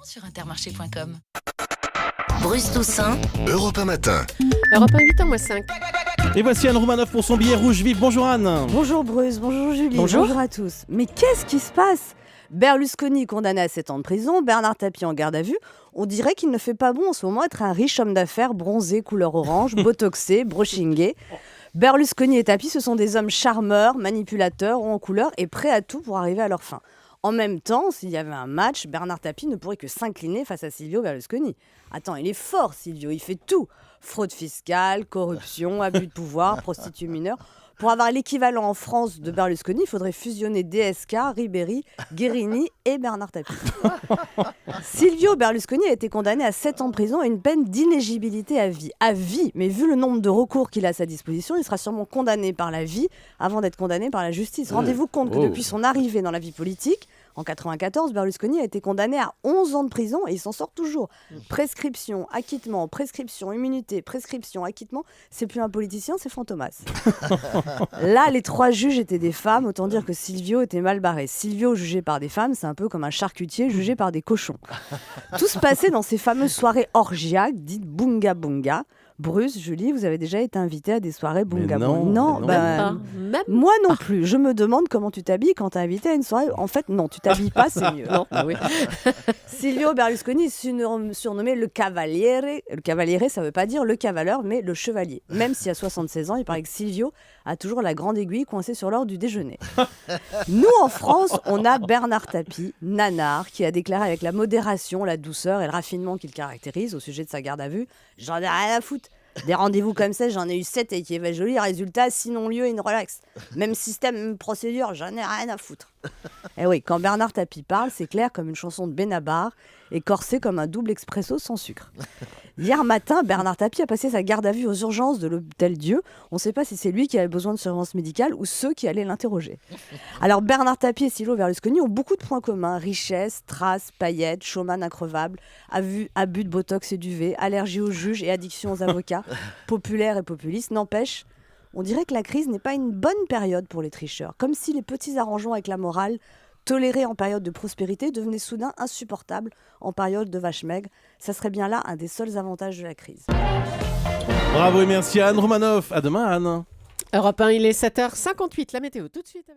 sur intermarché.com. Bruce Toussaint, Europe 1 matin. Europe 1, 8h-5. Et voici Anne Roumanoff pour son billet rouge vif. Bonjour Anne. Bonjour Bruce, bonjour Julie, Bonjour. bonjour à tous. Mais qu'est-ce qui se passe ? Berlusconi condamné à 7 ans de prison, Bernard Tapie en garde à vue. On dirait qu'il ne fait pas bon en ce moment être un riche homme d'affaires bronzé couleur orange, botoxé, brushingé. Berlusconi et Tapie, ce sont des hommes charmeurs, manipulateurs ou en couleur et prêts à tout pour arriver à leur fin. En même temps, s'il y avait un match, Bernard Tapie ne pourrait que s'incliner face à Silvio Berlusconi. Attends, il est fort Silvio, il fait tout. Fraude fiscale, corruption, abus de pouvoir, prostituée mineure. Pour avoir l'équivalent en France de Berlusconi, il faudrait fusionner DSK, Ribéry, Guérini et Bernard Tapie. Silvio Berlusconi a été condamné à 7 ans de prison et une peine d'inéligibilité à vie. À vie, mais vu le nombre de recours qu'il a à sa disposition, il sera sûrement condamné par la vie avant d'être condamné par la justice. Rendez-vous compte que depuis son arrivée dans la vie politique, en 1994, Berlusconi a été condamné à 11 ans de prison et il s'en sort toujours. Prescription, acquittement, prescription, immunité, prescription, acquittement. C'est plus un politicien, c'est Fantomas. Là, les 3 juges étaient des femmes, autant dire que Silvio était mal barré. Silvio jugé par des femmes, c'est un peu comme un charcutier jugé par des cochons. Tout se passait dans ces fameuses soirées orgiaques, dites bunga bunga. Bruce, Julie, vous avez déjà été invitée à des soirées bunga bunga? non, bah, Même moi non plus. Je me demande comment tu t'habilles quand tu es invité à une soirée. En fait, non, tu t'habilles pas, c'est mieux. Non, ah oui. Silvio Berlusconi est surnommé le Cavaliere. Le Cavaliere, ça veut pas dire le cavaleur, mais le chevalier. Même si à 76 ans, il paraît que Silvio a toujours la grande aiguille coincée sur l'heure du déjeuner. Nous, en France, on a Bernard Tapie, nanar, qui a déclaré avec la modération, la douceur et le raffinement qu'il caractérise au sujet de sa garde à vue: j'en ai rien à foutre. Des rendez-vous comme ça, j'en ai eu 7 et qui étaient jolis. Résultat, sinon lieu, une relax. Même système, même procédure, j'en ai rien à foutre. Et oui, quand Bernard Tapie parle, c'est clair comme une chanson de Benabar et corsé comme un double expresso sans sucre. Hier matin, Bernard Tapie a passé sa garde à vue aux urgences de l'Hôtel Dieu. On ne sait pas si c'est lui qui avait besoin de surveillance médicale ou ceux qui allaient l'interroger. Alors Bernard Tapie et Silvio Berlusconi ont beaucoup de points communs: richesse, strass, paillettes, showman increvable, abus de botox et d'UV, allergie aux juges et addiction aux avocats, populaire et populiste. N'empêche, on dirait que la crise n'est pas une bonne période pour les tricheurs, comme si les petits arrangements avec la morale, tolérés en période de prospérité, devenaient soudain insupportables en période de vache maigre. Ça serait bien là un des seuls avantages de la crise. Bravo et merci Anne Roumanoff. À demain Anne. Europe 1, il est 7h58. La météo tout de suite.